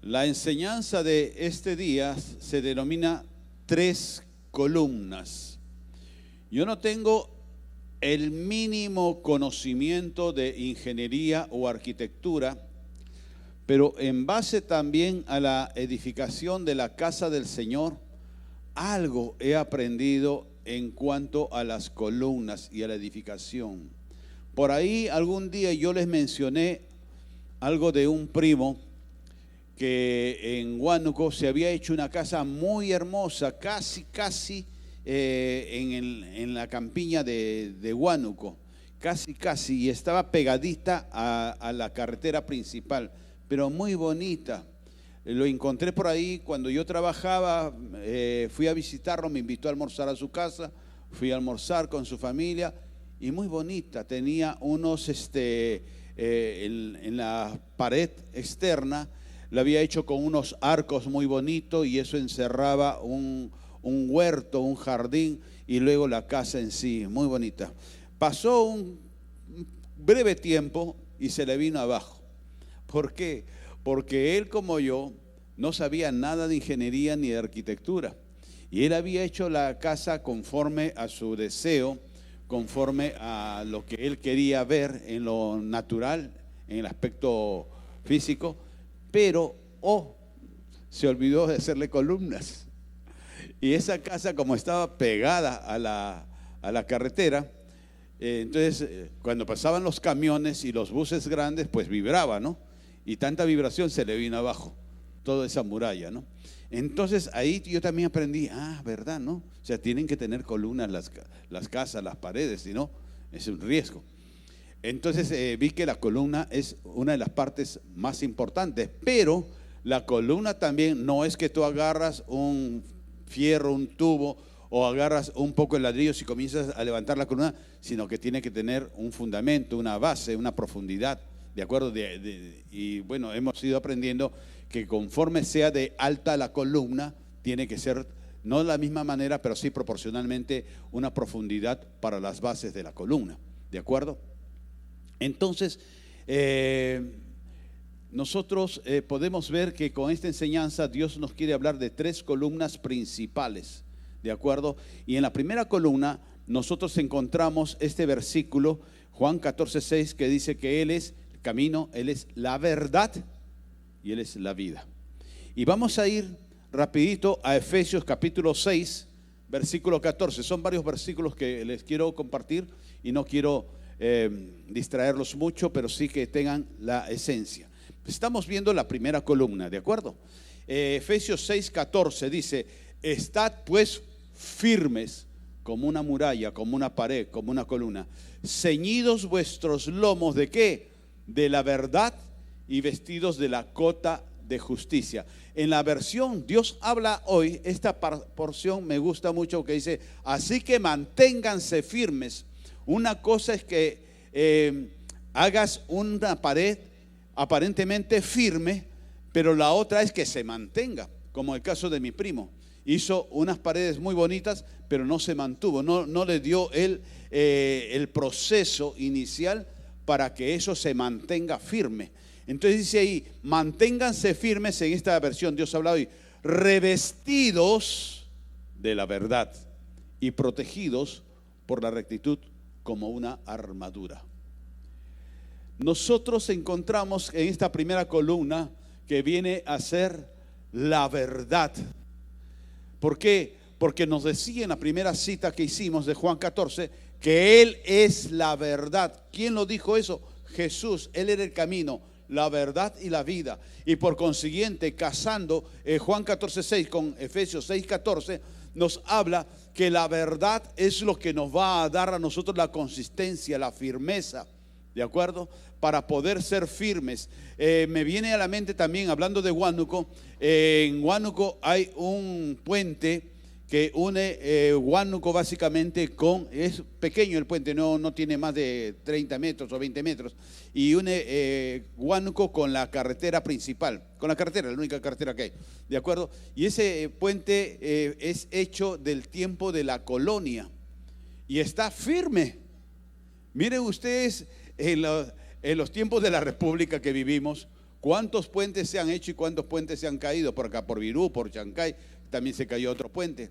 La enseñanza de este día se denomina 3 columnas. Yo no tengo el mínimo conocimiento de ingeniería o arquitectura, pero en base también a la edificación de la casa del Señor, algo he aprendido en cuanto a las columnas y a la edificación. Por ahí algún día yo les mencioné algo de un primo que en Huánuco se había hecho una casa muy hermosa, casi en la campiña de Huánuco, casi, y estaba pegadita a la carretera principal, pero muy bonita. Lo encontré por ahí cuando yo trabajaba, fui a visitarlo, me invitó a almorzar a su casa, fui a almorzar con su familia y muy bonita. Tenía unos, en la pared externa, lo había hecho con unos arcos muy bonitos y eso encerraba un huerto, un jardín y luego la casa en sí, muy bonita. Pasó un breve tiempo y se le vino abajo. ¿Por qué? Porque él, como yo, no sabía nada de ingeniería ni de arquitectura. Y él había hecho la casa conforme a su deseo, conforme a lo que él quería ver en lo natural, en el aspecto físico, pero se olvidó de hacerle columnas. Y esa casa, como estaba pegada a la carretera, entonces cuando pasaban los camiones y los buses grandes, pues vibraba, ¿no? Y tanta vibración se le vino abajo toda esa muralla, ¿no? Entonces ahí yo también aprendí, ¿verdad, no? O sea, tienen que tener columnas las casas, las paredes, si no, es un riesgo. Entonces vi que la columna es una de las partes más importantes, pero la columna también no es que tú agarras un fierro, un tubo, o agarras un poco de ladrillos y comienzas a levantar la columna, sino que tiene que tener un fundamento, una base, una profundidad, ¿de acuerdo? Y bueno, hemos ido aprendiendo que conforme sea de alta la columna, tiene que ser, no de la misma manera, pero sí proporcionalmente una profundidad para las bases de la columna, ¿de acuerdo? Entonces, nosotros podemos ver que con esta enseñanza Dios nos quiere hablar de 3 columnas principales, ¿de acuerdo? Y en la primera columna nosotros encontramos este versículo, Juan 14:6, que dice que Él es el camino, Él es la verdad y Él es la vida. Y vamos a ir rapidito a Efesios capítulo 6, versículo 14. Son varios versículos que les quiero compartir y no quiero distraerlos mucho, pero sí que tengan la esencia. Estamos viendo la primera columna, ¿de acuerdo? Efesios 6:14 dice: estad pues firmes como una muralla, como una pared, como una columna, ceñidos vuestros lomos, ¿de qué? De la verdad, y vestidos de la cota de justicia. En la versión Dios habla hoy, esta porción me gusta mucho, que dice: así que manténganse firmes. Una cosa es que hagas una pared aparentemente firme, pero la otra es que se mantenga, como el caso de mi primo. Hizo unas paredes muy bonitas, pero no se mantuvo, no le dio el proceso inicial para que eso se mantenga firme. Entonces dice ahí: manténganse firmes. En esta versión Dios habla hoy: revestidos de la verdad y protegidos por la rectitud como una armadura. Nosotros encontramos en esta primera columna que viene a ser la verdad. ¿Por qué? Porque nos decía en la primera cita que hicimos de Juan 14 que Él es la verdad. ¿Quién lo dijo eso? Jesús. Él era el camino, la verdad y la vida. Y por consiguiente, casando Juan 14:6 con Efesios 6:14, nos habla que la verdad es lo que nos va a dar a nosotros la consistencia, la firmeza, ¿de acuerdo? Para poder ser firmes. Me viene a la mente también, hablando de Huánuco, en Huánuco hay un puente que une Huánuco básicamente es pequeño el puente, no tiene más de 30 metros o 20 metros, y une Huánuco con la carretera principal, con la carretera, la única carretera que hay, ¿de acuerdo? Y ese puente es hecho del tiempo de la colonia y está firme. Miren ustedes, en los tiempos de la república que vivimos, ¿Cuántos puentes se han hecho y cuántos puentes se han caído? Por acá, por Virú, por Chancay, también se cayó otro puente.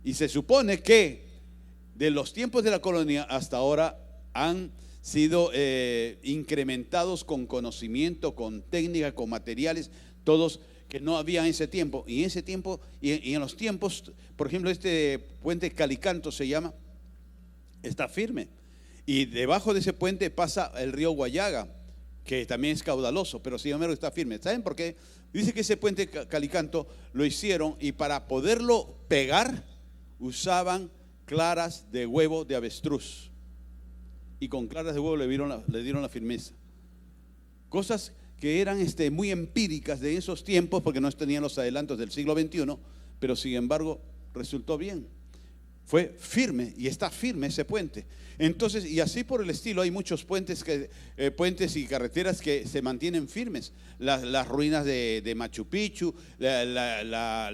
Y se supone que de los tiempos de la colonia hasta ahora han sido incrementados con conocimiento, con técnica, con materiales, todos que no había en ese tiempo. Y en ese tiempo, y en los tiempos, por ejemplo, este puente Calicanto se llama, está firme. Y debajo de ese puente pasa el río Guayaga, que también es caudaloso, pero sin embargo está firme. ¿Saben por qué? Dice que ese puente Calicanto lo hicieron y para poderlo pegar usaban claras de huevo de avestruz. Y con claras de huevo le dieron la firmeza. Cosas que eran muy empíricas de esos tiempos, porque no tenían los adelantos del siglo XXI, pero sin embargo resultó bien. Fue firme y está firme ese puente. Entonces, y así por el estilo, hay muchos puentes y carreteras que se mantienen firmes. Las ruinas de Machu Picchu, la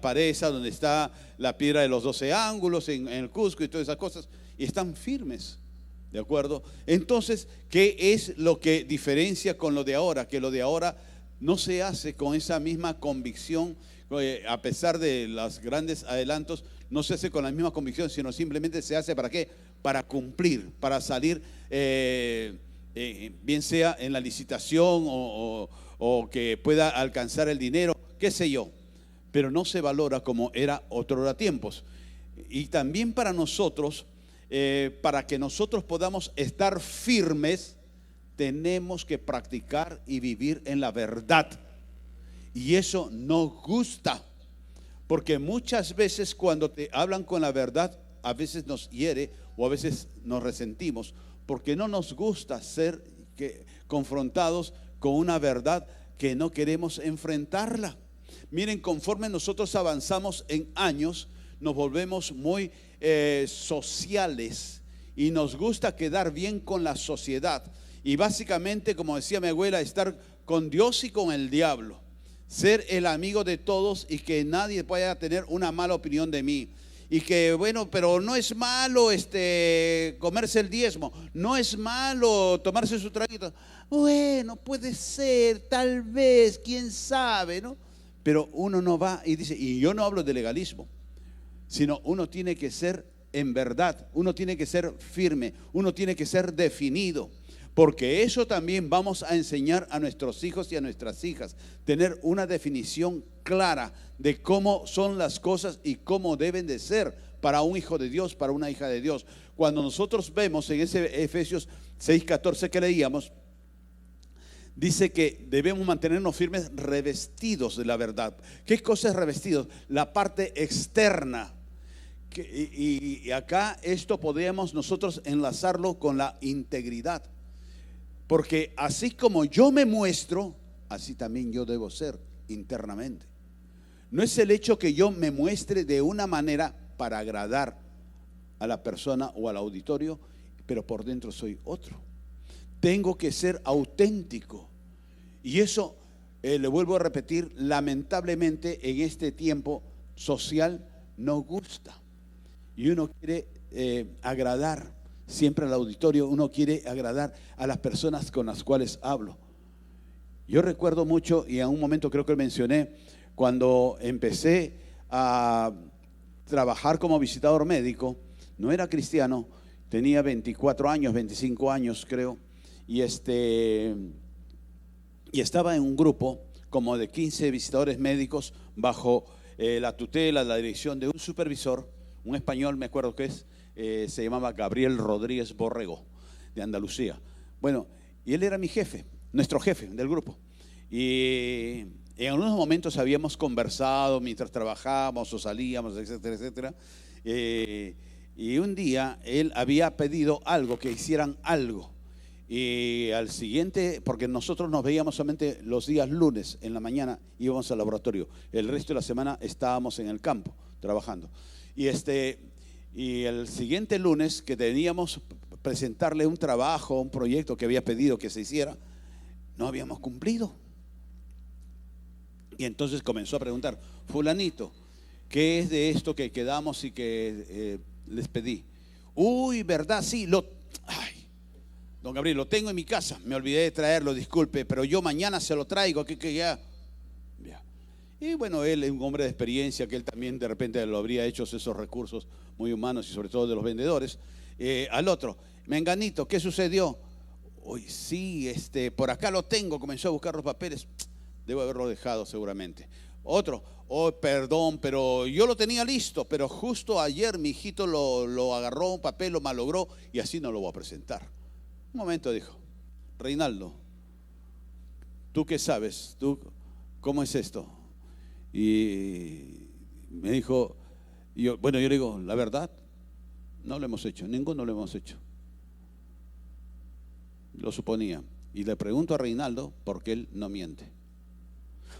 pared esa donde está la piedra de los 12 ángulos en el Cusco y todas esas cosas, y están firmes. ¿De acuerdo? Entonces, ¿qué es lo que diferencia con lo de ahora? Que lo de ahora no se hace con esa misma convicción, a pesar de los grandes adelantos, no se hace con la misma convicción, sino simplemente se hace ¿para qué? Para cumplir, para salir, bien sea en la licitación o que pueda alcanzar el dinero, qué sé yo, pero no se valora como era otrora tiempos. Y también para nosotros, para que nosotros podamos estar firmes, tenemos que practicar y vivir en la verdad. Y eso nos gusta, porque muchas veces cuando te hablan con la verdad, a veces nos hiere o a veces nos resentimos, porque no nos gusta ser confrontados con una verdad que no queremos enfrentarla. Miren, conforme nosotros avanzamos en años, nos volvemos muy sociales y nos gusta quedar bien con la sociedad. Y básicamente, como decía mi abuela, estar con Dios y con el diablo. Ser el amigo de todos y que nadie pueda tener una mala opinión de mí. Y que bueno, pero no es malo comerse el diezmo, no es malo tomarse su traguito. Bueno, puede ser, tal vez, quién sabe, ¿no? Pero uno no va y dice, y yo no hablo de legalismo, sino uno tiene que ser en verdad, uno tiene que ser firme, uno tiene que ser definido. Porque eso también vamos a enseñar a nuestros hijos y a nuestras hijas, tener una definición clara de cómo son las cosas y cómo deben de ser para un hijo de Dios, para una hija de Dios. Cuando nosotros vemos en ese Efesios 6:14 que leíamos, dice que debemos mantenernos firmes, revestidos de la verdad. ¿Qué cosa es revestidos? La parte externa. Y acá esto podemos nosotros enlazarlo con la integridad. Porque así como yo me muestro, así también yo debo ser internamente. No es el hecho que yo me muestre de una manera para agradar a la persona o al auditorio, pero por dentro soy otro. Tengo que ser auténtico. Y eso, le vuelvo a repetir, lamentablemente en este tiempo social no gusta. Y uno quiere agradar siempre al auditorio, uno quiere agradar a las personas con las cuales hablo. Yo recuerdo mucho, y en un momento creo que mencioné, cuando empecé a trabajar como visitador médico, no era cristiano, tenía 24 años, 25 años creo, y estaba en un grupo como de 15 visitadores médicos bajo la tutela, la dirección de un supervisor, un español, me acuerdo que se llamaba Gabriel Rodríguez Borrego, de Andalucía. Bueno, y él era mi jefe, nuestro jefe del grupo. Y en algunos momentos habíamos conversado mientras trabajábamos o salíamos, etcétera, etcétera. Y un día él había pedido algo, que hicieran algo. Y al siguiente, porque nosotros nos veíamos solamente los días lunes en la mañana, íbamos al laboratorio. El resto de la semana estábamos en el campo trabajando. Y el siguiente lunes que teníamos presentarle un trabajo, un proyecto que había pedido que se hiciera, no habíamos cumplido. Y entonces comenzó a preguntar, fulanito, ¿qué es de esto que quedamos y que les pedí? Uy, ¿verdad? Sí, ay. don Gabriel, lo tengo en mi casa, me olvidé de traerlo, disculpe, pero yo mañana se lo traigo, que ya. Y bueno, él es un hombre de experiencia, que él también de repente lo habría hecho esos recursos muy humanos y sobre todo de los vendedores. Al otro, menganito, ¿qué sucedió? Uy, sí, por acá lo tengo, comenzó a buscar los papeles, debo haberlo dejado seguramente. Otro, oh, perdón, pero yo lo tenía listo, pero justo ayer mi hijito lo agarró un papel, lo malogró y así no lo voy a presentar. Un momento, dijo, Reinaldo, ¿tú qué sabes? ¿Tú cómo es esto? Y me dijo, yo le digo, la verdad, no lo hemos hecho, ninguno lo hemos hecho. Lo suponía. Y le pregunto a Reinaldo por qué él no miente.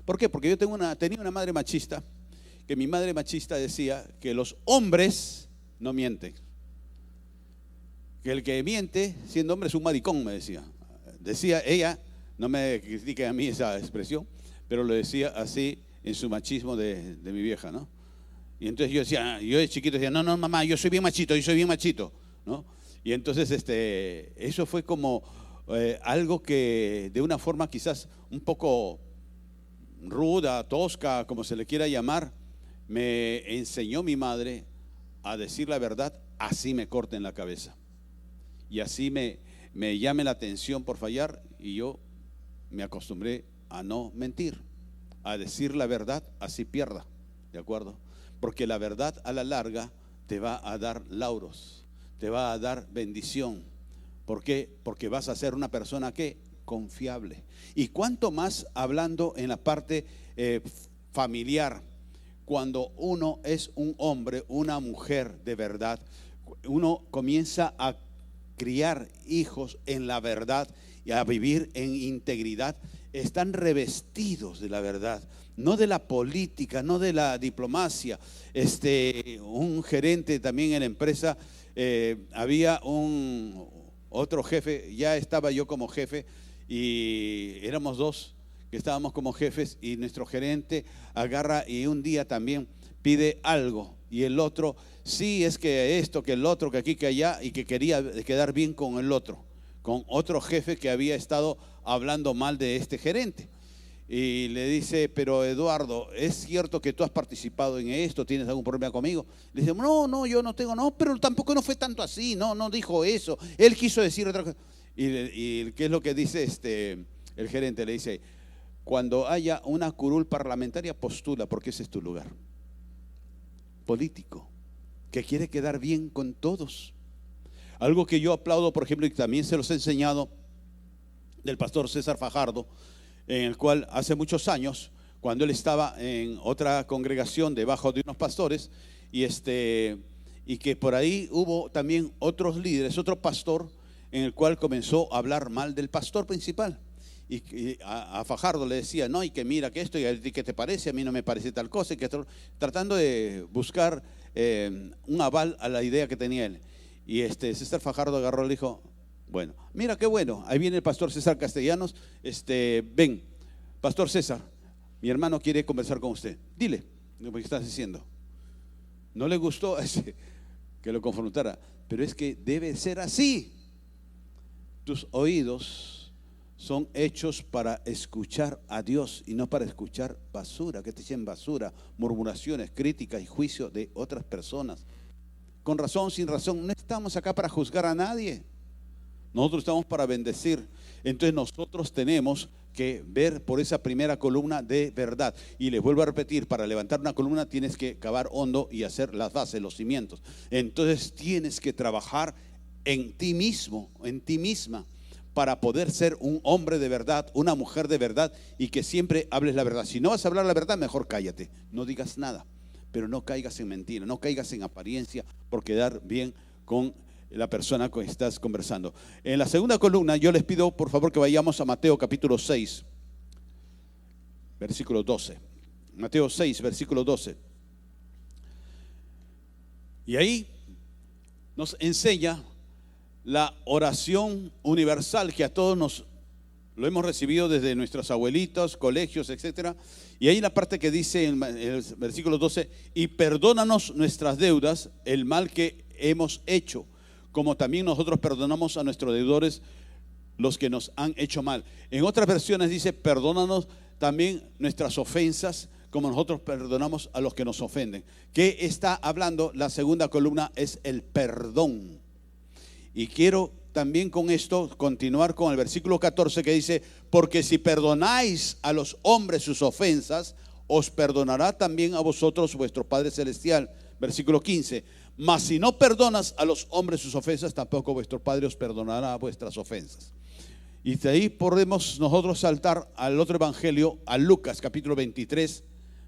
¿Por qué? Porque yo tenía una madre machista, que mi madre machista decía que los hombres no mienten. Que el que miente siendo hombre es un maricón, me decía. Decía ella, no me critiquen a mí esa expresión, pero lo decía así en su machismo de mi vieja, ¿no? Y entonces yo decía, yo de chiquito decía, no, mamá, yo soy bien machito, ¿no? Y entonces eso fue como algo que de una forma quizás un poco ruda, tosca, como se le quiera llamar, me enseñó mi madre a decir la verdad, así me corten la cabeza. Y así me llame la atención por fallar, y yo me acostumbré a no mentir, a decir la verdad, así pierda, ¿de acuerdo? Porque la verdad a la larga te va a dar lauros, te va a dar bendición. ¿Por qué? Porque vas a ser una persona que confiable. Y cuanto más hablando en la parte familiar, cuando uno es un hombre, una mujer de verdad, uno comienza a criar hijos en la verdad y a vivir en integridad. Están revestidos de la verdad, no de la política, no de la diplomacia. Un gerente también en la empresa, había otro jefe, ya estaba yo como jefe y éramos dos que estábamos como jefes, y nuestro gerente agarra y un día también pide algo, y el otro, sí, es que esto, que el otro, que aquí, que allá, y que quería quedar bien con el otro, con otro jefe que había estado hablando mal de este gerente. Y le dice, pero Eduardo, ¿es cierto que tú has participado en esto? ¿Tienes algún problema conmigo? Le dice, no, yo no tengo, no, pero tampoco no fue tanto así, no dijo eso, él quiso decir otra cosa. Y ¿qué es lo que dice el gerente? Le dice, cuando haya una curul parlamentaria, postula, porque ese es tu lugar. Político, que quiere quedar bien con todos. Algo que yo aplaudo, por ejemplo, y también se los he enseñado, del pastor César Fajardo, en el cual hace muchos años, cuando él estaba en otra congregación debajo de unos pastores, y que por ahí hubo también otros líderes, otro pastor, en el cual comenzó a hablar mal del pastor principal. Y a Fajardo le decía, no, y que mira que esto, y a ti qué te parece, a mí no me parece tal cosa, y que tratando de buscar un aval a la idea que tenía él. Y César Fajardo agarró y le dijo, bueno, mira qué bueno, ahí viene el pastor César Castellanos, ven, pastor César, mi hermano quiere conversar con usted, dile lo que estás diciendo. No le gustó que lo confrontara, pero es que debe ser así. Tus oídos son hechos para escuchar a Dios y no para escuchar basura, que te echen basura, murmuraciones, críticas y juicio de otras personas. Con razón, sin razón, no estamos acá para juzgar a nadie. Nosotros estamos para bendecir. Entonces nosotros tenemos que ver por esa primera columna de verdad. Y les vuelvo a repetir, para levantar una columna tienes que cavar hondo y hacer las bases, los cimientos. Entonces tienes que trabajar en ti mismo, en ti misma, para poder ser un hombre de verdad, una mujer de verdad, y que siempre hables la verdad. Si no vas a hablar la verdad, mejor cállate, no digas nada, pero no caigas en mentira, no caigas en apariencia por quedar bien con la persona con que estás conversando. En la segunda columna yo les pido por favor que vayamos a Mateo capítulo 6, versículo 12. Mateo 6, versículo 12. Y ahí nos enseña la oración universal que a todos lo hemos recibido desde nuestros abuelitos, colegios, etcétera. Y ahí la parte que dice en el versículo 12, y perdónanos nuestras deudas, el mal que hemos hecho, como también nosotros perdonamos a nuestros deudores. los que nos han hecho mal. En otras versiones dice, perdónanos también nuestras ofensas, como nosotros perdonamos a los que nos ofenden. ¿Qué está hablando? La segunda columna es el perdón. Y quiero también con esto continuar con el versículo 14 que dice, porque si perdonáis a los hombres sus ofensas, os perdonará también a vosotros vuestro Padre Celestial. Versículo 15, mas si no perdonas a los hombres sus ofensas, tampoco vuestro Padre os perdonará vuestras ofensas. Y de ahí podemos nosotros saltar al otro evangelio, a Lucas capítulo 23,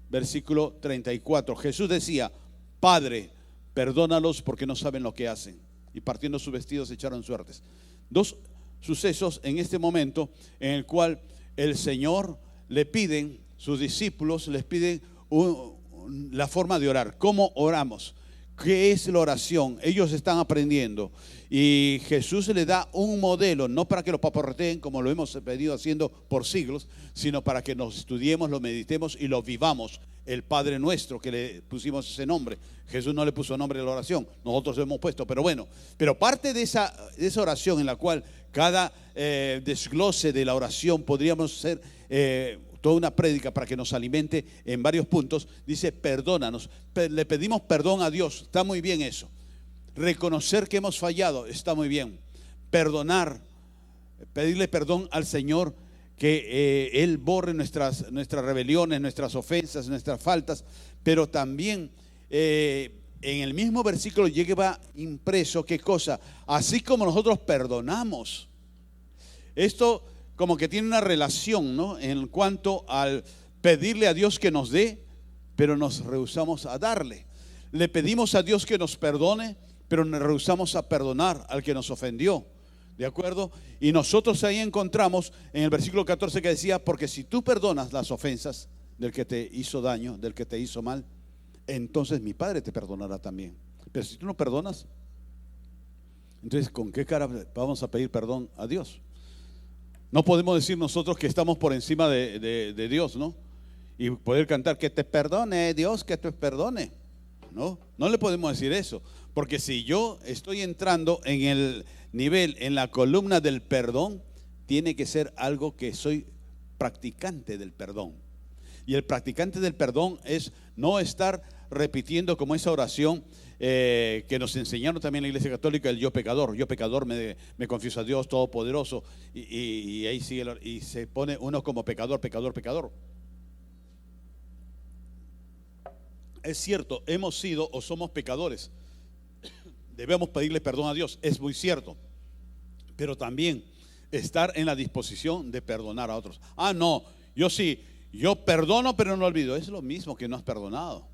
versículo 34. Jesús decía, Padre, perdónalos porque no saben lo que hacen. Y partiendo sus vestidos echaron suertes. Dos sucesos en este momento en el cual el Señor le piden, sus discípulos les piden la forma de orar. ¿Cómo oramos? ¿Qué es la oración? Ellos están aprendiendo y Jesús le da un modelo, no para que lo paparroteen como lo hemos venido haciendo por siglos, sino para que nos estudiemos, lo meditemos y lo vivamos. El Padre Nuestro, que le pusimos ese nombre. Jesús no le puso nombre a la oración, nosotros lo hemos puesto, pero bueno. Pero parte de esa oración en la cual cada desglose de la oración podríamos hacer toda una prédica para que nos alimente en varios puntos. Dice, perdónanos, le pedimos perdón a Dios, está muy bien eso. Reconocer que hemos fallado, está muy bien. Perdonar, pedirle perdón al Señor, que Él borre nuestras rebeliones, nuestras ofensas, nuestras faltas. Pero también en el mismo versículo lleva impreso, ¿qué cosa? Así como nosotros perdonamos. Esto como que tiene una relación, ¿no? En cuanto al pedirle a Dios que nos dé, pero nos rehusamos a darle. Le pedimos a Dios que nos perdone, pero nos rehusamos a perdonar al que nos ofendió. ¿De acuerdo? Y nosotros ahí encontramos en el versículo 14 que decía, porque si tú perdonas las ofensas del que te hizo daño, del que te hizo mal, entonces mi Padre te perdonará también. Pero si tú no perdonas, entonces ¿con qué cara vamos a pedir perdón a Dios? No podemos decir nosotros que estamos por encima de Dios, ¿no? Y poder cantar, que te perdone Dios, que te perdone. No, no le podemos decir eso, porque si yo estoy entrando en el nivel, en la columna del perdón, tiene que ser algo que soy practicante del perdón. Y el practicante del perdón es no estar repitiendo como esa oración que nos enseñaron también en la Iglesia Católica, el yo pecador me confieso a Dios Todopoderoso, y ahí sigue, y se pone uno como pecador. Es cierto, hemos sido o somos pecadores, debemos pedirle perdón a Dios, es muy cierto, pero también estar en la disposición de perdonar a otros. No, yo sí, yo perdono pero no olvido, es lo mismo que no has perdonado.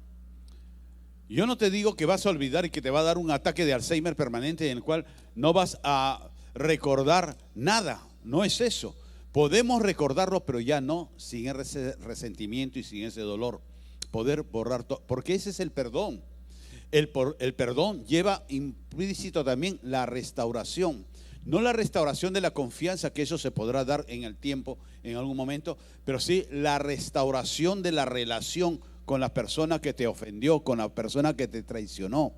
Yo no te digo que vas a olvidar y que te va a dar un ataque de Alzheimer permanente en el cual no vas a recordar nada, no es eso. Podemos recordarlo, pero ya no sin ese resentimiento y sin ese dolor. Poder borrar todo, porque ese es el perdón. El perdón lleva implícito también la restauración. No la restauración de la confianza, que eso se podrá dar en el tiempo, en algún momento, pero sí la restauración de la relación con la persona que te ofendió, con la persona que te traicionó.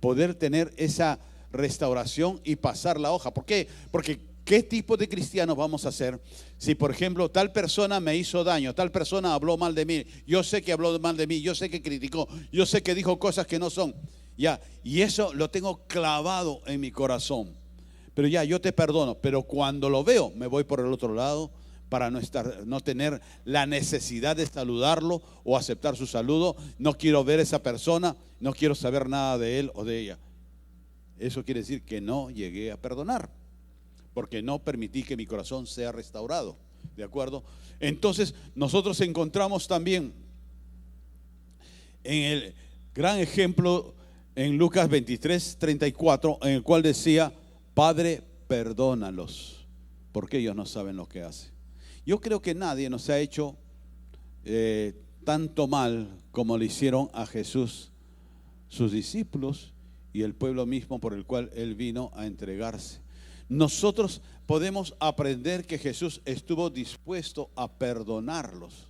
Poder tener esa restauración y pasar la hoja. ¿Por qué? Porque ¿qué tipo de cristianos vamos a ser si, por ejemplo, tal persona me hizo daño, tal persona habló mal de mí, yo sé que habló mal de mí, yo sé que criticó, yo sé que dijo cosas que no son, ya, y eso lo tengo clavado en mi corazón, pero ya, yo te perdono, pero cuando lo veo me voy por el otro lado para no tener la necesidad de saludarlo o aceptar su saludo. No quiero ver a esa persona, no quiero saber nada de él o de ella. Eso quiere decir que no llegué a perdonar, porque no permití que mi corazón sea restaurado. ¿De acuerdo? Entonces nosotros encontramos también en el gran ejemplo en Lucas 23, 34, en el cual decía, Padre, perdónalos, porque ellos no saben lo que hacen. Yo creo que nadie nos ha hecho tanto mal como le hicieron a Jesús sus discípulos y el pueblo mismo por el cual Él vino a entregarse. Nosotros podemos aprender que Jesús estuvo dispuesto a perdonarlos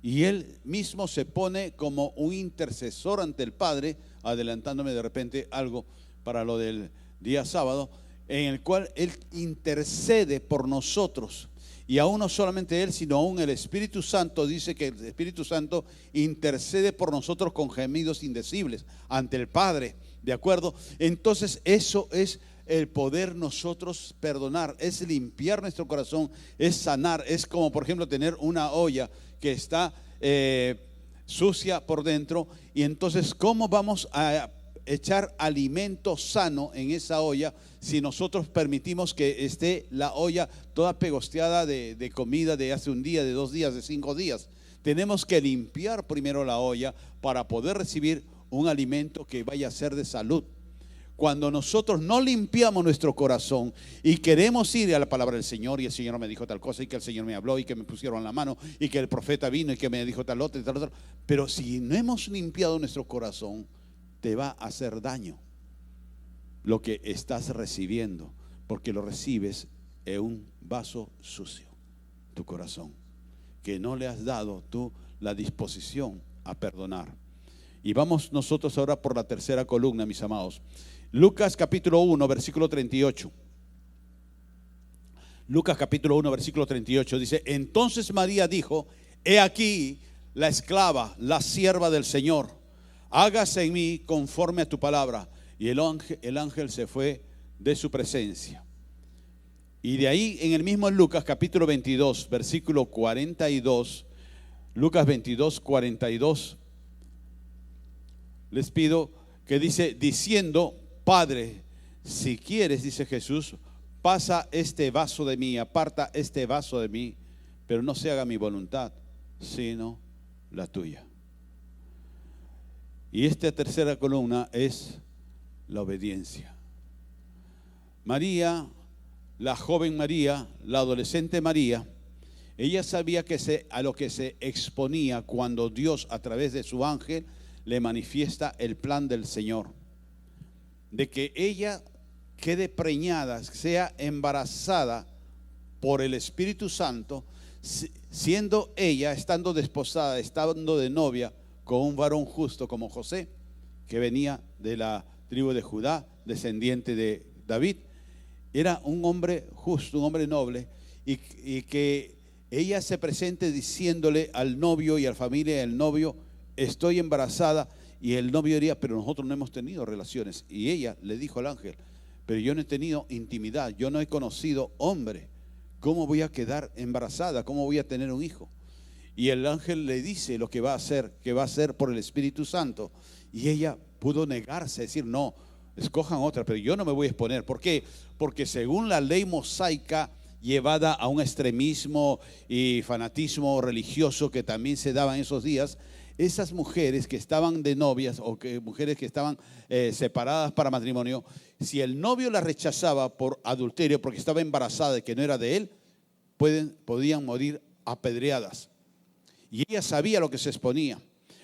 y Él mismo se pone como un intercesor ante el Padre, adelantándome de repente algo para lo del día sábado. en el cual Él intercede por nosotros. Y aún no solamente Él, sino aún el Espíritu Santo. Dice que el Espíritu Santo intercede por nosotros con gemidos indecibles ante el Padre, ¿de acuerdo? Entonces eso es el poder nosotros perdonar, es limpiar nuestro corazón, es sanar. Es como por ejemplo tener una olla que está sucia por dentro, y entonces ¿cómo vamos a echar alimento sano en esa olla si nosotros permitimos que esté la olla toda pegosteada de comida de hace un día, de 2 días, de 5 días? Tenemos que limpiar primero la olla para poder recibir un alimento que vaya a ser de salud. Cuando nosotros no limpiamos nuestro corazón y queremos ir a la palabra del Señor, y el Señor me dijo tal cosa, y que el Señor me habló, y que me pusieron la mano, y que el profeta vino y que me dijo tal otra y tal otra, pero si no hemos limpiado nuestro corazón, te va a hacer daño lo que estás recibiendo, porque lo recibes en un vaso sucio, tu corazón, que no le has dado tú la disposición a perdonar. Y vamos nosotros ahora por la tercera columna, mis amados. Lucas capítulo 1, versículo 38. Lucas capítulo 1, versículo 38 dice: entonces María dijo: he aquí la esclava, la sierva del Señor, hágase en mí conforme a tu palabra. Y el ángel se fue de su presencia. Y de ahí en el mismo Lucas capítulo 22, versículo 42, Lucas 22, 42, les pido que dice: diciendo, Padre, si quieres, dice Jesús, pasa este vaso de mí, aparta este vaso de mí, pero no se haga mi voluntad, sino la tuya. Y esta tercera columna es la obediencia. María, la joven María, la adolescente María, ella sabía que a lo que se exponía cuando Dios a través de su ángel le manifiesta el plan del Señor, de que ella quede preñada, sea embarazada por el Espíritu Santo, siendo ella, estando desposada, estando de novia con un varón justo como José, que venía de la tribu de Judá, descendiente de David. Era un hombre justo, un hombre noble, y que ella se presente diciéndole al novio y a la familia del novio: estoy embarazada. Y el novio diría: pero nosotros no hemos tenido relaciones. Y ella le dijo al ángel: pero yo no he tenido intimidad, yo no he conocido hombre, ¿cómo voy a quedar embarazada? ¿Cómo voy a tener un hijo? Y el ángel le dice lo que va a hacer, que va a hacer por el Espíritu Santo. Y ella pudo negarse, decir: no, escojan otra, pero yo no me voy a exponer. ¿Por qué? Porque según la ley mosaica, llevada a un extremismo y fanatismo religioso que también se daba en esos días, esas mujeres que estaban de novias, o que mujeres que estaban separadas para matrimonio, si el novio la rechazaba por adulterio, porque estaba embarazada de que no era de él, podían morir apedreadas. Y ella sabía lo que se exponía: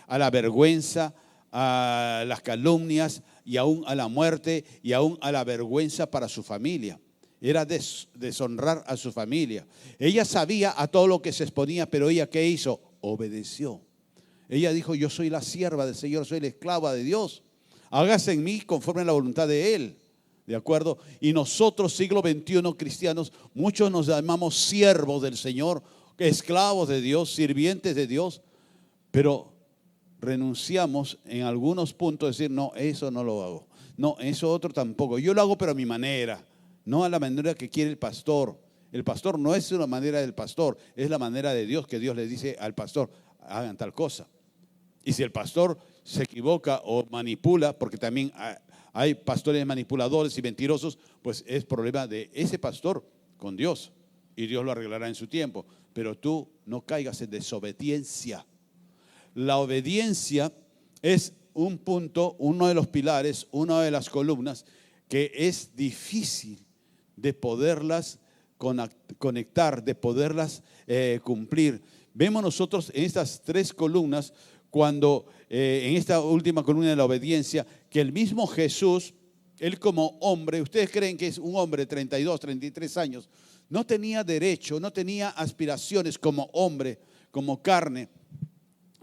a la vergüenza, a las calumnias, y aún a la muerte, y aún a la vergüenza para su familia. Era deshonrar a su familia. Ella sabía a todo lo que se exponía, pero ella, ¿qué hizo? Obedeció. Ella dijo: yo soy la sierva del Señor, soy la esclava de Dios, hágase en mí conforme a la voluntad de Él. ¿De acuerdo? Y nosotros, siglo XXI cristianos, muchos nos llamamos siervos del Señor, esclavos de Dios, sirvientes de Dios, pero renunciamos en algunos puntos a decir: no, eso no lo hago, no, eso otro tampoco, yo lo hago pero a mi manera, no a la manera que quiere el pastor. El pastor no es una manera del pastor, es la manera de Dios, que Dios le dice al pastor: hagan tal cosa. Y si el pastor se equivoca o manipula, porque también hay pastores manipuladores y mentirosos, pues es problema de ese pastor con Dios, y Dios lo arreglará en su tiempo. Pero tú no caigas en desobediencia. La obediencia es un punto, uno de los pilares, una de las columnas que es difícil de poderlas conectar, de poderlas cumplir. Vemos nosotros en estas 3 columnas, cuando en esta última columna de la obediencia, que el mismo Jesús, Él como hombre, ustedes creen que es un hombre de 32, 33 años, no tenía derecho, no tenía aspiraciones como hombre, como carne,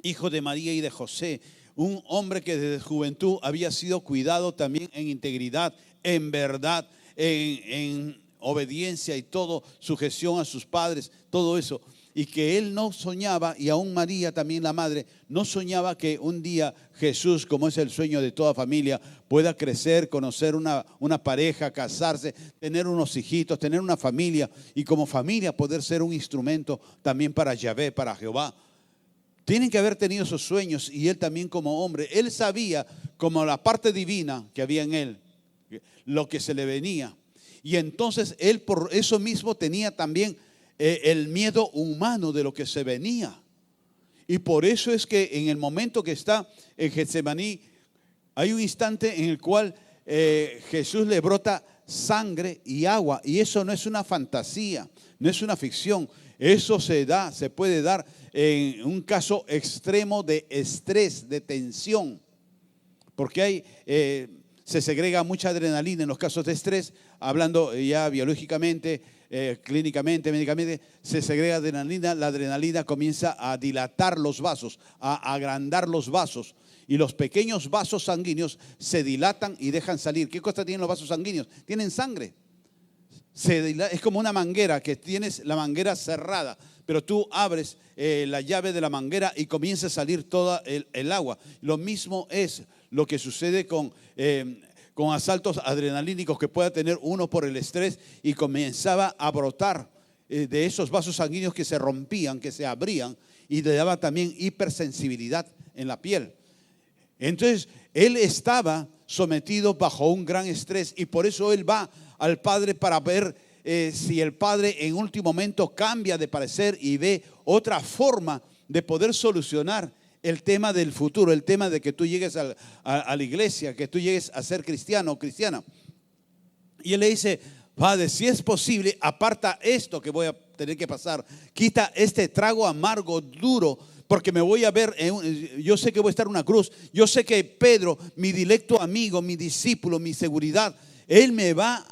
hijo de María y de José, un hombre que desde juventud había sido cuidado también en integridad, en verdad, en obediencia y todo, sujeción a sus padres, todo eso. Y que él no soñaba, y aún María también la madre, no soñaba que un día Jesús, como es el sueño de toda familia, pueda crecer, conocer una pareja, casarse, tener unos hijitos, tener una familia, y como familia poder ser un instrumento también para Yahvé, para Jehová. Tienen que haber tenido esos sueños, y él también como hombre, él sabía como la parte divina que había en él, lo que se le venía. Y entonces él por eso mismo tenía también el miedo humano de lo que se venía. Y por eso es que en el momento que está en Getsemaní, hay un instante en el cual Jesús le brota sangre y agua. Y eso no es una fantasía, no es una ficción. Eso se puede dar en un caso extremo de estrés, de tensión. Porque se segrega mucha adrenalina en los casos de estrés, hablando ya biológicamente, clínicamente, médicamente, se segrega adrenalina, la adrenalina comienza a dilatar los vasos, a agrandar los vasos, y los pequeños vasos sanguíneos se dilatan y dejan salir. ¿Qué cosa tienen los vasos sanguíneos? Tienen sangre. Es como una manguera, que tienes la manguera cerrada, pero tú abres la llave de la manguera y comienza a salir toda el agua. Lo mismo es lo que sucede con asaltos adrenalínicos que pueda tener uno por el estrés, y comenzaba a brotar de esos vasos sanguíneos que se rompían, que se abrían, y le daba también hipersensibilidad en la piel. Entonces él estaba sometido bajo un gran estrés, y por eso él va al Padre para ver si el Padre en último momento cambia de parecer y ve otra forma de poder solucionar el tema del futuro, el tema de que tú llegues a la iglesia, que tú llegues a ser cristiano o cristiana. Y él le dice: Padre, si es posible, aparta esto que voy a tener que pasar, quita este trago amargo, duro, porque me voy a ver, yo sé que voy a estar en una cruz, yo sé que Pedro, mi directo amigo, mi discípulo, mi seguridad, él me va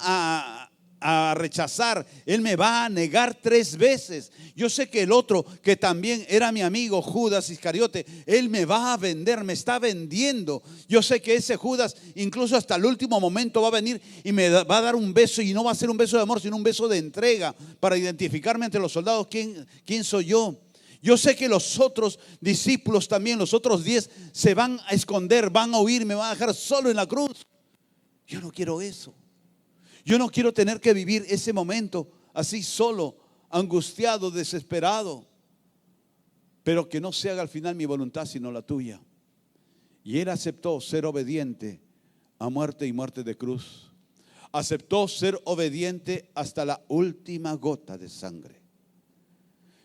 a rechazar, él me va a negar 3 veces. Yo sé que el otro, que también era mi amigo, Judas Iscariote, él me va a vender, me está vendiendo. Yo sé que ese Judas incluso hasta el último momento va a venir y me va a dar un beso, y no va a ser un beso de amor, sino un beso de entrega, para identificarme entre los soldados quién soy yo. Yo sé que los otros discípulos también, los otros 10, se van a esconder, van a huir, me van a dejar solo en la cruz. Yo no quiero eso. Yo no quiero tener que vivir ese momento así solo, angustiado, desesperado. Pero que no se haga al final mi voluntad sino la tuya. Y él aceptó ser obediente a muerte y muerte de cruz. Aceptó ser obediente hasta la última gota de sangre.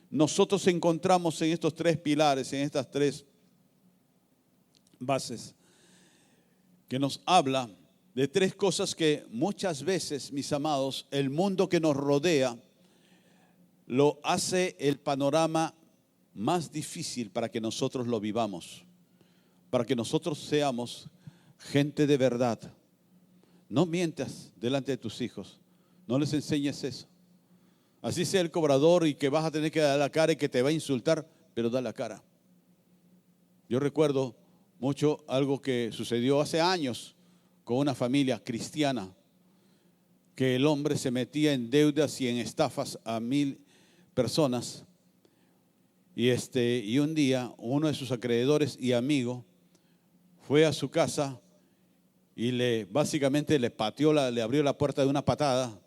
Nosotros encontramos en estos 3 pilares, en estas 3 bases, que nos habla de 3 cosas que muchas veces, mis amados, el mundo que nos rodea lo hace el panorama más difícil para que nosotros lo vivamos, para que nosotros seamos gente de verdad. No mientas delante de tus hijos, no les enseñes eso. Así sea el cobrador y que vas a tener que dar la cara y que te va a insultar, pero da la cara. Yo recuerdo mucho algo que sucedió hace años con una familia cristiana, que el hombre se metía en deudas y en estafas a 1000 personas. Y un día uno de sus acreedores y amigo fue a su casa y básicamente le abrió la puerta de una patada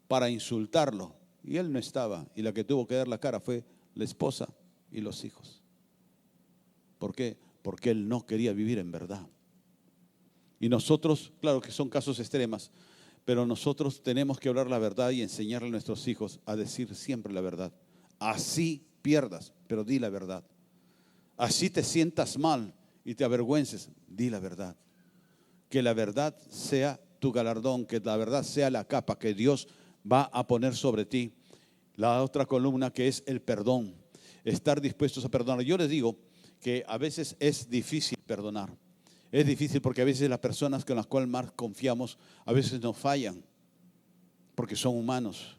para insultarlo. Y él no estaba, y la que tuvo que dar la cara fue la esposa y los hijos. ¿Por qué? Porque él no quería vivir en verdad. Y nosotros, claro que son casos extremos, pero nosotros tenemos que hablar la verdad y enseñarle a nuestros hijos a decir siempre la verdad. Así pierdas, pero di la verdad. Así te sientas mal y te avergüences, di la verdad. Que la verdad sea tu galardón, que la verdad sea la capa que Dios va a poner sobre ti. La otra columna, que es el perdón, estar dispuestos a perdonar. Yo les digo que a veces es difícil perdonar. Es difícil porque a veces las personas con las cuales más confiamos a veces nos fallan, porque son humanos.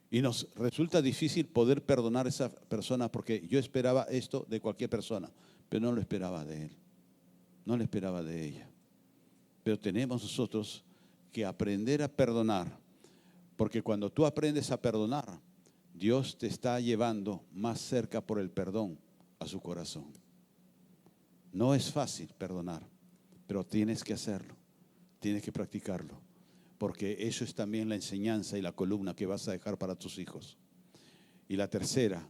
Y nos resulta difícil poder perdonar a esa persona, porque yo esperaba esto de cualquier persona, pero no lo esperaba de él, no lo esperaba de ella. Pero tenemos nosotros que aprender a perdonar Porque cuando tú aprendes a perdonar, Dios te está llevando más cerca por el perdón a su corazón. No es fácil perdonar, pero tienes que hacerlo, tienes que practicarlo, porque eso es también la enseñanza y la columna que vas a dejar para tus hijos. Y la tercera,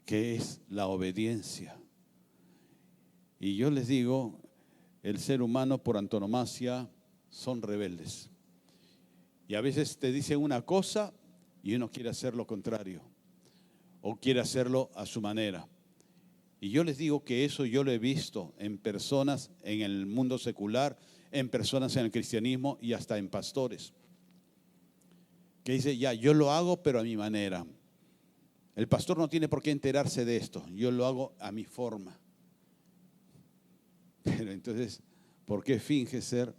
que es la obediencia. Y yo les digo, el ser humano por antonomasia son rebeldes. Y a veces te dicen una cosa y uno quiere hacer lo contrario, o quiere hacerlo a su manera. Y yo les digo que eso yo lo he visto en personas en el mundo secular, en personas en el cristianismo y hasta en pastores. Que dice, ya, yo lo hago pero a mi manera. El pastor no tiene por qué enterarse de esto, yo lo hago a mi forma. Pero entonces, ¿por qué finge ser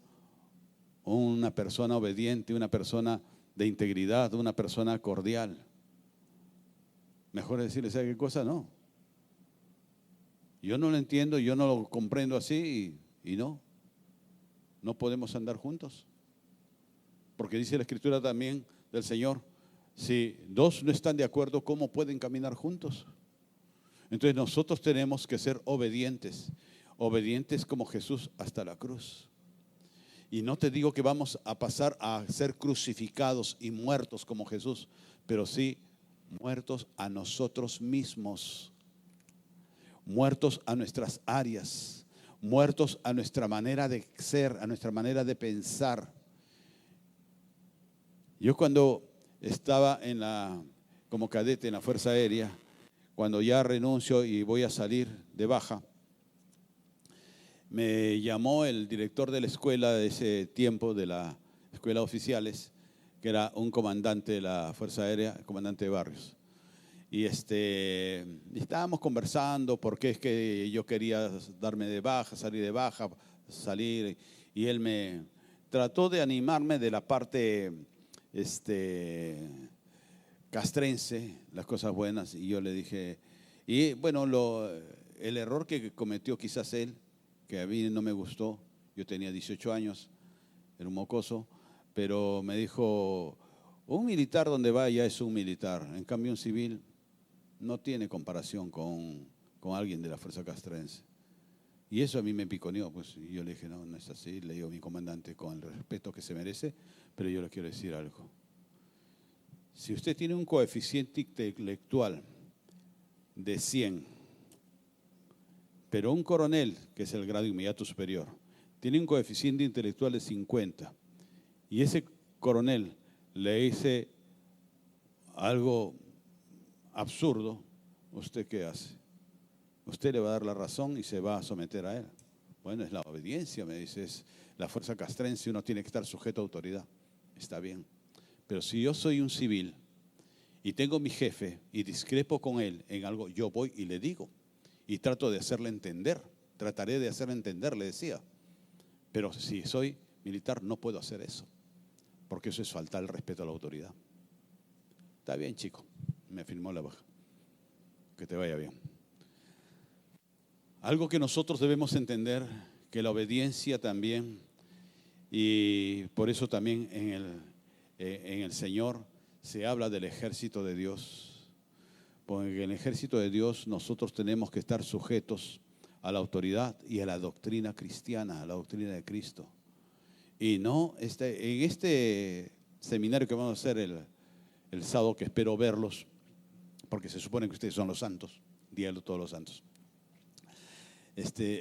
una persona obediente, una persona de integridad, una persona cordial? Mejor decirle, ¿sabe qué cosa? No. Yo no lo entiendo, yo no lo comprendo así y no podemos andar juntos. Porque dice la Escritura también del Señor, si dos no están de acuerdo, ¿cómo pueden caminar juntos? Entonces nosotros tenemos que ser obedientes, obedientes como Jesús hasta la cruz. Y no te digo que vamos a pasar a ser crucificados y muertos como Jesús, pero sí muertos a nosotros mismos, muertos a nuestras áreas, muertos a nuestra manera de ser, a nuestra manera de pensar. Yo cuando estaba como cadete en la Fuerza Aérea, cuando ya renuncio y voy a salir de baja, me llamó el director de la escuela de ese tiempo, de la escuela de oficiales, que era un comandante de la Fuerza Aérea, el comandante de Barrios. Y estábamos conversando porque es que yo quería darme de baja, salir, y él me trató de animarme de la parte castrense, las cosas buenas, y yo le dije, y bueno, el error que cometió quizás él, que a mí no me gustó, yo tenía 18 años, era un mocoso, pero me dijo, un militar donde vaya es un militar, en cambio un civil no tiene comparación con alguien de la fuerza castrense. Y eso a mí me piconeó, pues, y yo le dije, no es así, le digo a mi comandante con el respeto que se merece, pero yo le quiero decir algo. Si usted tiene un coeficiente intelectual de 100, pero un coronel, que es el grado inmediato superior, tiene un coeficiente intelectual de 50, y ese coronel le dice algo absurdo, ¿usted qué hace? Usted le va a dar la razón y se va a someter a él. Bueno, es la obediencia, me dice, es la fuerza castrense, uno tiene que estar sujeto a autoridad. Está bien. Pero si yo soy un civil y tengo mi jefe y discrepo con él en algo, yo voy y le digo y trato de hacerle entender. Trataré de hacerle entender, le decía. Pero si soy militar no puedo hacer eso, porque eso es faltar el respeto a la autoridad. Está bien, chico, me firmó la baja. Que te vaya bien. Algo que nosotros debemos entender, que la obediencia también, y por eso también en el Señor se habla del ejército de Dios. Porque en el ejército de Dios nosotros tenemos que estar sujetos a la autoridad y a la doctrina cristiana, a la doctrina de Cristo. Y no, en este seminario que vamos a hacer el sábado, que espero verlos, porque se supone que ustedes son los santos, Día de todos los santos.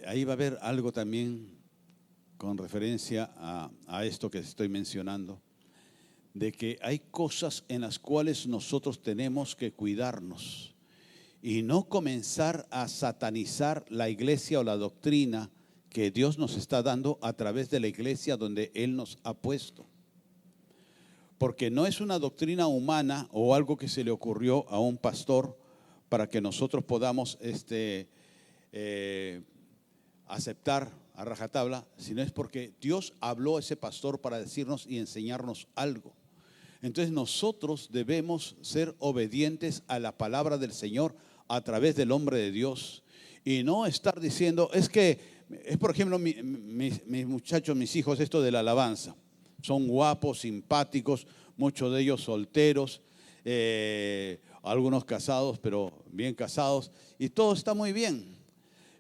Ahí va a haber algo también con referencia a esto que estoy mencionando, de que hay cosas en las cuales nosotros tenemos que cuidarnos y no comenzar a satanizar la iglesia o la doctrina que Dios nos está dando a través de la iglesia donde Él nos ha puesto. Porque no es una doctrina humana o algo que se le ocurrió a un pastor para que nosotros podamos aceptar a rajatabla, sino es porque Dios habló a ese pastor para decirnos y enseñarnos algo. Entonces nosotros debemos ser obedientes a la palabra del Señor a través del hombre de Dios y no estar diciendo, es por ejemplo mis muchachos, mis hijos, esto de la alabanza. son guapos, simpáticos, muchos de ellos solteros, algunos casados, pero bien casados, y todo está muy bien.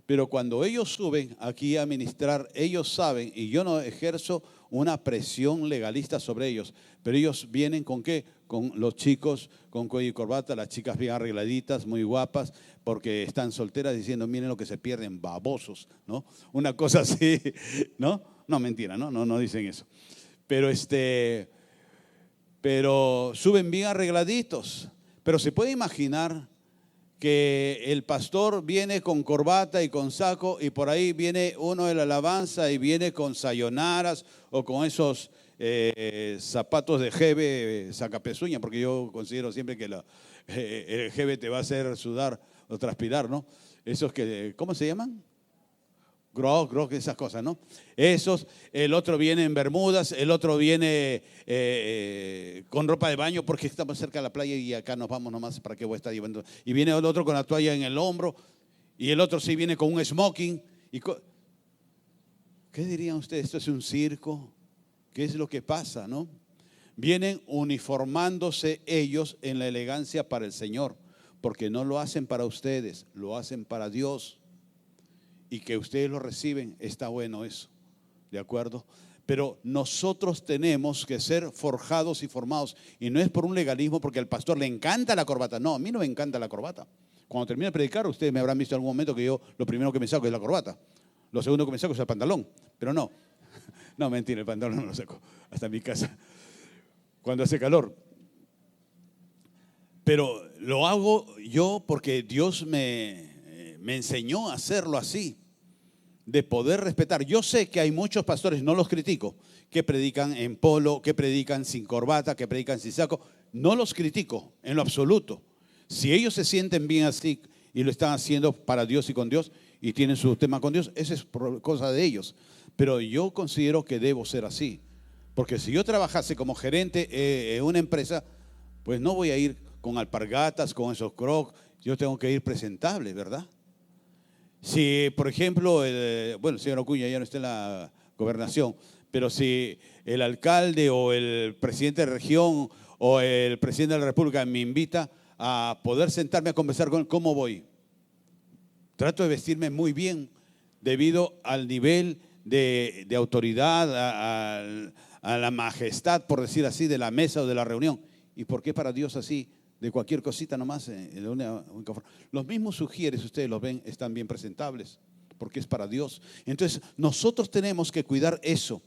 Pero cuando ellos suben aquí a ministrar, ellos saben, y yo no ejerzo una presión legalista sobre ellos, pero ellos vienen ¿con qué? Con los chicos con cuello y corbata, las chicas bien arregladitas, muy guapas, porque están solteras diciendo, miren lo que se pierden, babosos, ¿no? Una cosa así, ¿no? No, mentira, no dicen eso. Pero suben bien arregladitos. Pero se puede imaginar que el pastor viene con corbata y con saco y por ahí viene uno de la alabanza y viene con sayonaras o con esos zapatos de jeve sacapezuña, porque yo considero siempre que el jeve te va a hacer sudar o transpirar, ¿no? Esos que, ¿cómo se llaman? Grog, esas cosas, ¿no? Esos, el otro viene en bermudas, el otro viene con ropa de baño porque estamos cerca de la playa y acá nos vamos nomás, ¿para qué voy a estar llevando? Y viene el otro con la toalla en el hombro y el otro sí viene con un smoking. ¿Qué dirían ustedes? ¿Esto es un circo? ¿Qué es lo que pasa, no? Vienen uniformándose ellos en la elegancia para el Señor, porque no lo hacen para ustedes, lo hacen para Dios. Y que ustedes lo reciben, está bueno eso, ¿de acuerdo? Pero nosotros tenemos que ser forjados y formados. Y no es por un legalismo, porque al pastor le encanta la corbata. No, a mí no me encanta la corbata. Cuando termine de predicar, ustedes me habrán visto en algún momento que yo lo primero que me saco es la corbata. Lo segundo que me saco es el pantalón. Pero no, no, mentira, el pantalón no lo saco hasta en mi casa, cuando hace calor. Pero lo hago yo porque Dios me enseñó a hacerlo así, de poder respetar. Yo sé que hay muchos pastores, no los critico, que predican en polo, que predican sin corbata, que predican sin saco. No los critico en lo absoluto. Si ellos se sienten bien así y lo están haciendo para Dios y con Dios y tienen su tema con Dios, esa es cosa de ellos. Pero yo considero que debo ser así. Porque si yo trabajase como gerente en una empresa, pues no voy a ir con alpargatas, con esos crocs. Yo tengo que ir presentable, ¿verdad? Si, por ejemplo, el señor Ocuña ya no está en la gobernación, pero si el alcalde o el presidente de región o el presidente de la República me invita a poder sentarme a conversar con él, ¿cómo voy? Trato de vestirme muy bien debido al nivel de autoridad, a la majestad, por decir así, de la mesa o de la reunión. ¿Y por qué para Dios así? De cualquier cosita nomás. Los mismos sugieres, ustedes los ven, están bien presentables, porque es para Dios. Entonces, nosotros tenemos que cuidar eso,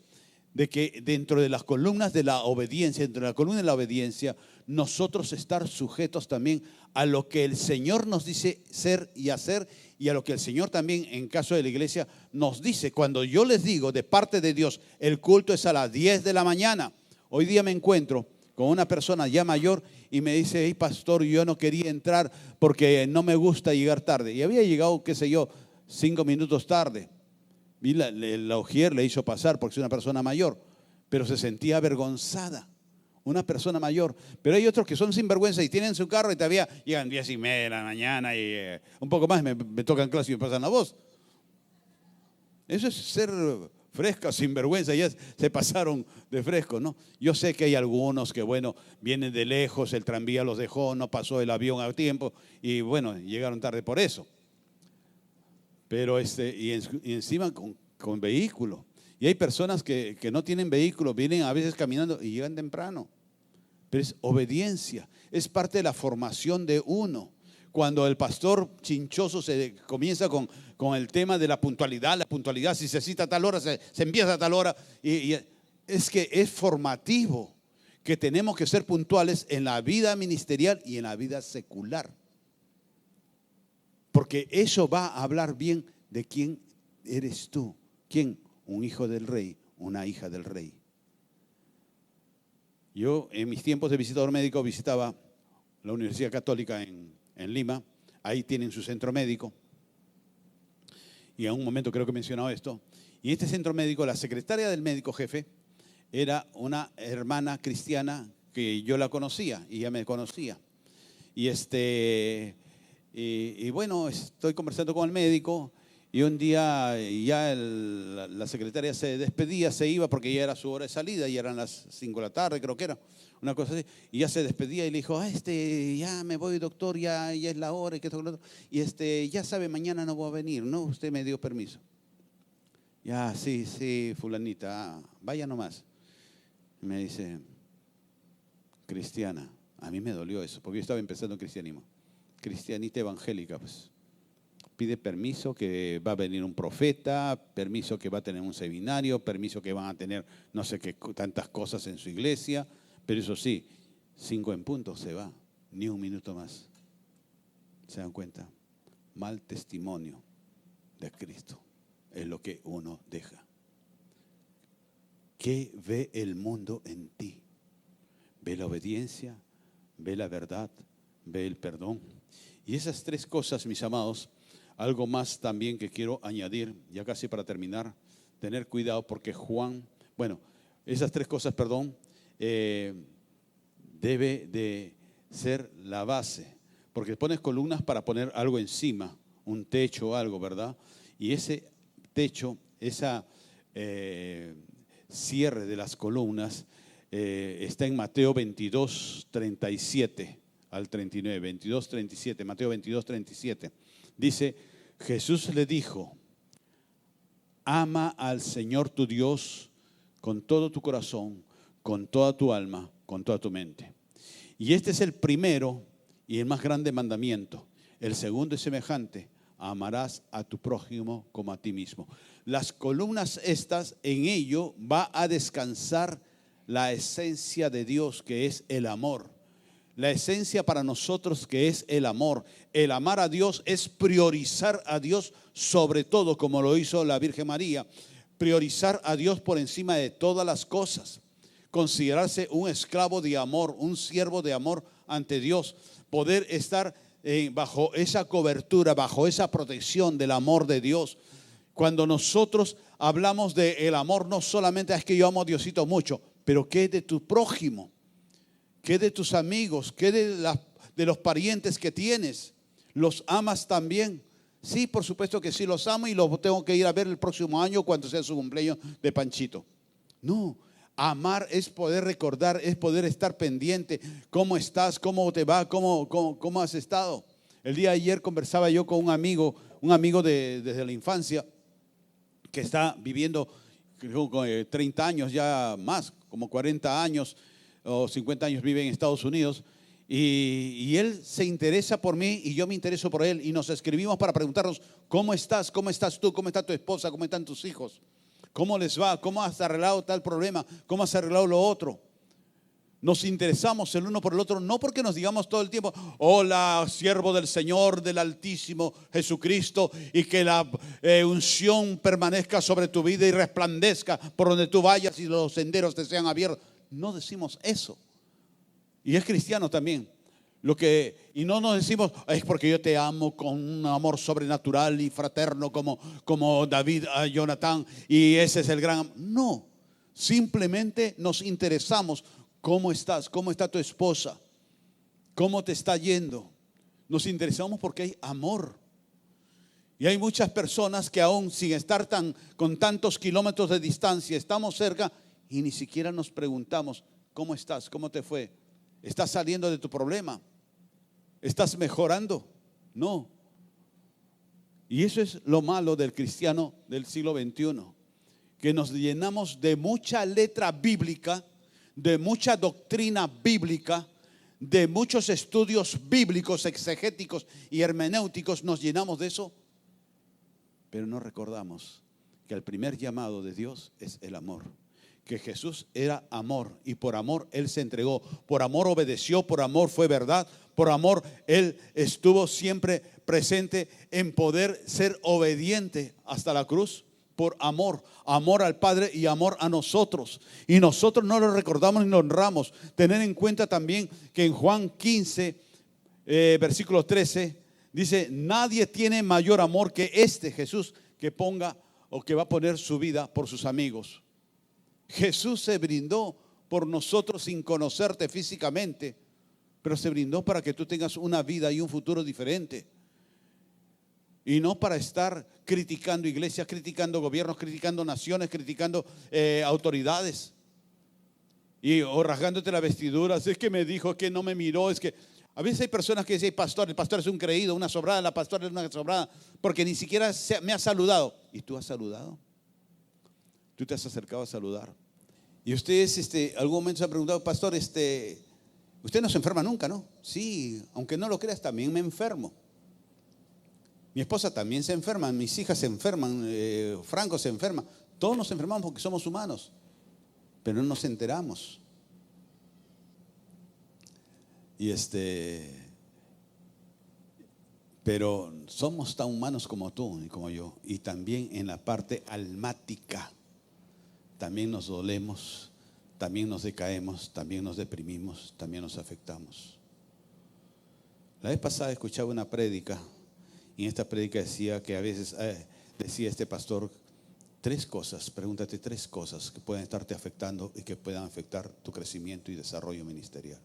de que dentro de las columnas de la obediencia, dentro de la columna de la obediencia, nosotros estar sujetos también a lo que el Señor nos dice ser y hacer, y a lo que el Señor también, en caso de la iglesia, nos dice. Cuando yo les digo de parte de Dios, el culto es a las 10 de la mañana. Hoy día me encuentro con una persona ya mayor y me dice, hey pastor, yo no quería entrar porque no me gusta llegar tarde. Y había llegado, qué sé yo, 5 minutos tarde. Y la ujier le hizo pasar porque es una persona mayor, pero se sentía avergonzada, una persona mayor. Pero hay otros que son sinvergüenza y tienen su carro y todavía llegan 10:30 de la mañana y un poco más me tocan clase y me pasan la voz. Eso es ser fresca, sinvergüenza, ya se pasaron de fresco, ¿no? Yo sé que hay algunos que, bueno, vienen de lejos, el tranvía los dejó, no pasó el avión a tiempo y, bueno, llegaron tarde por eso. Pero y encima con vehículo. Y hay personas que no tienen vehículo, vienen a veces caminando y llegan temprano. Pero es obediencia, es parte de la formación de uno. Cuando el pastor chinchoso se comienza con el tema de la puntualidad, si se cita a tal hora, se empieza a tal hora. Y es que es formativo que tenemos que ser puntuales en la vida ministerial y en la vida secular. Porque eso va a hablar bien de quién eres tú. ¿Quién? Un hijo del rey, una hija del rey. Yo en mis tiempos de visitador médico visitaba la Universidad Católica en Lima. Ahí tienen su centro médico. Y en un momento creo que he mencionado esto. Y en este centro médico, la secretaria del médico jefe era una hermana cristiana que yo la conocía y ella me conocía. Y bueno, estoy conversando con el médico Y un día ya la secretaria se despedía, se iba porque ya era su hora de salida, y eran las 5 de la tarde, creo que era, una cosa así. Y ya se despedía y le dijo, ya me voy, doctor, ya es la hora y que todo lo otro. Y ya sabe, mañana no voy a venir, ¿no? Usted me dio permiso. Ya, sí, fulanita, vaya nomás. Y me dice, cristiana, a mí me dolió eso, porque yo estaba empezando en cristianismo. Cristianita evangélica, pues. Pide permiso que va a venir un profeta, permiso que va a tener un seminario, permiso que van a tener no sé qué tantas cosas en su iglesia, pero eso sí, 5 en punto se va, ni un minuto más. ¿Se dan cuenta? Mal testimonio de Cristo es lo que uno deja. ¿Qué ve el mundo en ti? ¿Ve la obediencia? ¿Ve la verdad? ¿Ve el perdón? Y esas 3 cosas, mis amados, algo más también que quiero añadir, ya casi para terminar, tener cuidado porque esas 3 cosas, debe de ser la base, porque pones columnas para poner algo encima, un techo o algo, ¿verdad? Y ese techo, esa cierre de las columnas está en Mateo 22, 37 al 39, 22, 37, Mateo 22, 37. Dice, Jesús le dijo, ama al Señor tu Dios con todo tu corazón, con toda tu alma, con toda tu mente. Y este es el primero y el más grande mandamiento. El segundo es semejante, amarás a tu prójimo como a ti mismo. Las columnas estas, en ello va a descansar la esencia de Dios, que es el amor. La esencia para nosotros, que es el amor. El amar a Dios es priorizar a Dios sobre todo, como lo hizo la Virgen María. Priorizar a Dios por encima de todas las cosas. Considerarse un esclavo de amor, un siervo de amor ante Dios. Poder estar bajo esa cobertura, bajo esa protección del amor de Dios. Cuando nosotros hablamos del amor, no solamente es que yo amo a Diosito mucho, pero ¿qué es de tu prójimo? ¿Qué de tus amigos? ¿Qué de los parientes que tienes? ¿Los amas también? Sí, por supuesto que sí, los amo y los tengo que ir a ver el próximo año cuando sea su cumpleaños de Panchito. No, amar es poder recordar, es poder estar pendiente. ¿Cómo estás? ¿Cómo te va? ¿Cómo has estado? El día de ayer conversaba yo con un amigo desde la infancia que está viviendo, creo, 30 años ya más, como 40 años o 50 años vive en Estados Unidos, y él se interesa por mí y yo me intereso por él, y nos escribimos para preguntarnos, ¿cómo estás? ¿Cómo estás tú? ¿Cómo está tu esposa? ¿Cómo están tus hijos? ¿Cómo les va? ¿Cómo has arreglado tal problema? ¿Cómo has arreglado lo otro? Nos interesamos el uno por el otro, no porque nos digamos todo el tiempo, hola, siervo del Señor, del Altísimo Jesucristo, y que la unción permanezca sobre tu vida y resplandezca por donde tú vayas y los senderos te sean abiertos. No decimos eso. Y es cristiano también. Y no nos decimos, es porque yo te amo con un amor sobrenatural y fraterno como David a Jonatán, y ese es el gran amor. No, simplemente nos interesamos. ¿Cómo estás? ¿Cómo está tu esposa? ¿Cómo te está yendo? Nos interesamos porque hay amor. Y hay muchas personas que aún sin estar con tantos kilómetros de distancia, estamos cerca y ni siquiera nos preguntamos, ¿cómo estás? ¿Cómo te fue? ¿Estás saliendo de tu problema? ¿Estás mejorando? No. Y eso es lo malo del cristiano del siglo XXI, que nos llenamos de mucha letra bíblica, de mucha doctrina bíblica, de muchos estudios bíblicos, exegéticos y hermenéuticos. Nos llenamos de eso, pero no recordamos que el primer llamado de Dios es el amor. Que Jesús era amor y por amor Él se entregó, por amor obedeció, por amor fue verdad, por amor Él estuvo siempre presente en poder ser obediente hasta la cruz. Por amor, amor al Padre y amor a nosotros. Y nosotros no lo recordamos ni lo honramos. Tener en cuenta también que en Juan 15, versículo 13, dice, nadie tiene mayor amor que este Jesús, que ponga o que va a poner su vida por sus amigos. Jesús se brindó por nosotros sin conocerte físicamente, pero se brindó para que tú tengas una vida y un futuro diferente. Y no para estar criticando iglesias, criticando gobiernos, criticando naciones, criticando autoridades. O rasgándote la vestidura. Es que me dijo, que no me miró. Es que a veces hay personas que dicen, el pastor es un creído, una sobrada, la pastora es una sobrada, porque ni siquiera me ha saludado. ¿Y tú has saludado? ¿Tú te has acercado a saludar? Y ustedes algún momento se han preguntado, pastor, usted no se enferma nunca, ¿no? Sí, aunque no lo creas, también me enfermo. Mi esposa también se enferma, mis hijas se enferman, Franco se enferma. Todos nos enfermamos porque somos humanos, pero no nos enteramos. Pero somos tan humanos como tú y como yo. Y también en la parte almática, también nos dolemos, también nos decaemos, también nos deprimimos, también nos afectamos. La vez pasada escuchaba una prédica, y en esta prédica decía que a veces, decía este pastor, pregúntate 3 cosas que pueden estarte afectando y que puedan afectar tu crecimiento y desarrollo ministerial.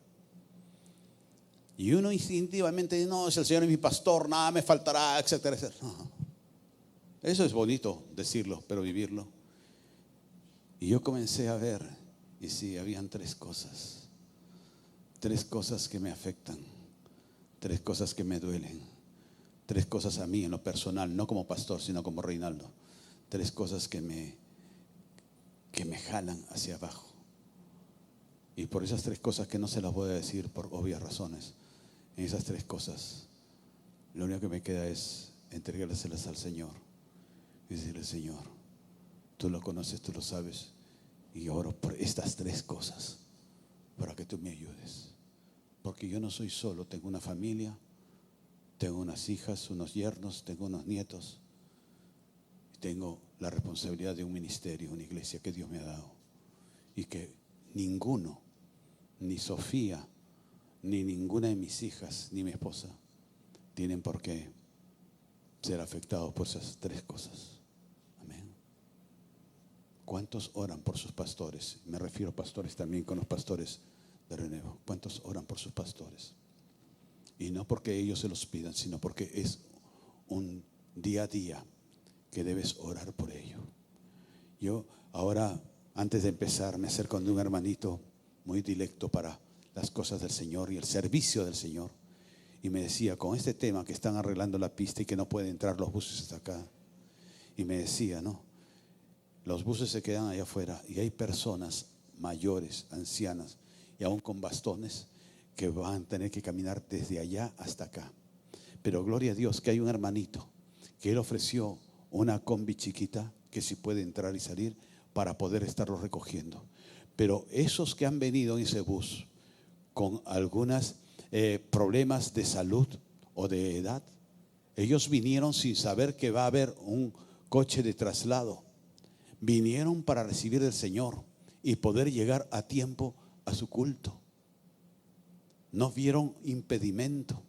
Y uno instintivamente dice, no, es el Señor es mi pastor, nada me faltará, etcétera, etcétera. No. Eso es bonito decirlo, pero vivirlo. Y yo comencé a ver, y sí, habían 3 cosas. 3 cosas que me afectan, 3 cosas que me duelen, 3 cosas a mí en lo personal, no como pastor, sino como Reinaldo. 3 cosas que me jalan hacia abajo. Y por esas 3 cosas que no se las voy a decir por obvias razones, en esas 3 cosas, lo único que me queda es entregárselas al Señor y decirle, Señor, tú lo conoces, tú lo sabes, y oro por estas 3 cosas para que tú me ayudes. Porque yo no soy solo, tengo una familia, tengo unas hijas, unos yernos, tengo unos nietos. Tengo la responsabilidad de un ministerio, una iglesia que Dios me ha dado. Y que ninguno, ni Sofía, ni ninguna de mis hijas, ni mi esposa, tienen por qué ser afectados por esas 3 cosas. Amén. ¿Cuántos oran por sus pastores? Me refiero a pastores también con los pastores de Renuevo. ¿Cuántos oran por sus pastores? Y no porque ellos se los pidan, sino porque es un día a día que debes orar por ello. Yo ahora, antes de empezar, me acerco de un hermanito muy directo para las cosas del Señor y el servicio del Señor. Y me decía, con este tema que están arreglando la pista y que no pueden entrar los buses hasta acá. Y me decía, no, los buses se quedan allá afuera y hay personas mayores, ancianas y aún con bastones que van a tener que caminar desde allá hasta acá. Pero gloria a Dios que hay un hermanito que él ofreció una combi chiquita que sí puede entrar y salir para poder estarlo recogiendo. Pero esos que han venido en ese bus con algunos problemas de salud o de edad, ellos vinieron sin saber que va a haber un coche de traslado. Vinieron para recibir del Señor y poder llegar a tiempo a su culto. No vieron impedimento.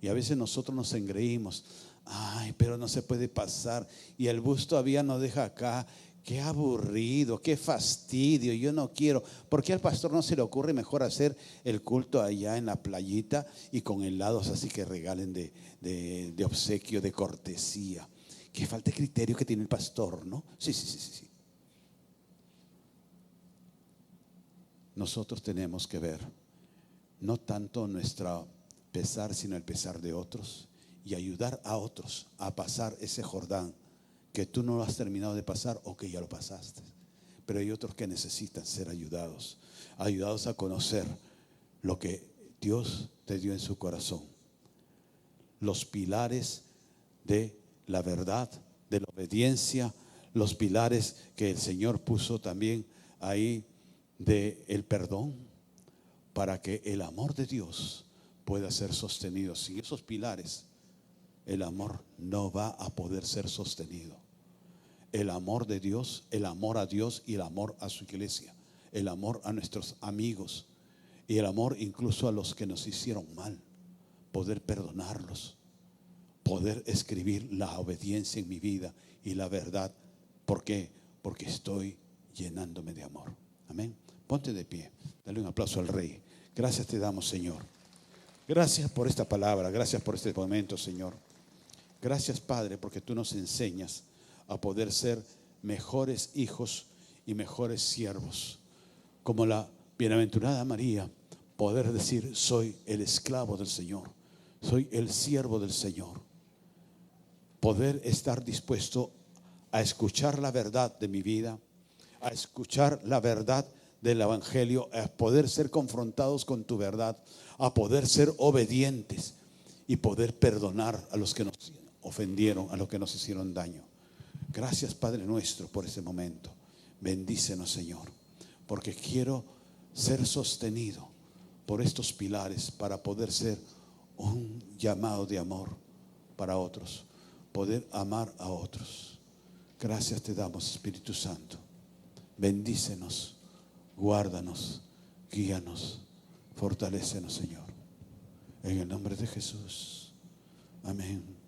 Y a veces nosotros nos engreímos. Ay, pero no se puede pasar. Y el bus todavía no deja acá. Qué aburrido, qué fastidio. Yo no quiero. ¿Por qué al pastor no se le ocurre mejor hacer el culto allá en la playita y con helados así que regalen de obsequio, de cortesía? Que falta criterio que tiene el pastor, ¿no? Sí. Nosotros tenemos que ver no tanto nuestro pesar, sino el pesar de otros y ayudar a otros a pasar ese Jordán que tú no lo has terminado de pasar o que ya lo pasaste. Pero hay otros que necesitan ser ayudados a conocer lo que Dios te dio en su corazón. Los pilares de la verdad, de la obediencia, los pilares que el Señor puso también ahí de el perdón, para que el amor de Dios pueda ser sostenido. Sin esos pilares, el amor no va a poder ser sostenido. El amor de Dios, el amor a Dios y el amor a su iglesia, el amor a nuestros amigos y el amor incluso a los que nos hicieron mal, poder perdonarlos, poder escribir la obediencia en mi vida y la verdad. ¿Por qué? Porque estoy llenándome de amor. Amén. Ponte de pie, dale un aplauso al Rey. Gracias te damos, Señor. Gracias por esta palabra, gracias por este momento, Señor. Gracias, Padre, porque tú nos enseñas a poder ser mejores hijos y mejores siervos. Como la bienaventurada María, poder decir: soy el esclavo del Señor, soy el siervo del Señor. Poder estar dispuesto a escuchar la verdad de mi vida, a escuchar la verdad del Evangelio, a poder ser confrontados con tu verdad, a poder ser obedientes y poder perdonar a los que nos ofendieron, a los que nos hicieron daño. Gracias, Padre nuestro, por ese momento. Bendícenos, Señor, porque quiero ser sostenido por estos pilares para poder ser un llamado de amor para otros, poder amar a otros. Gracias te damos, Espíritu Santo. Bendícenos, guárdanos, guíanos, fortalécenos, Señor. En el nombre de Jesús. Amén.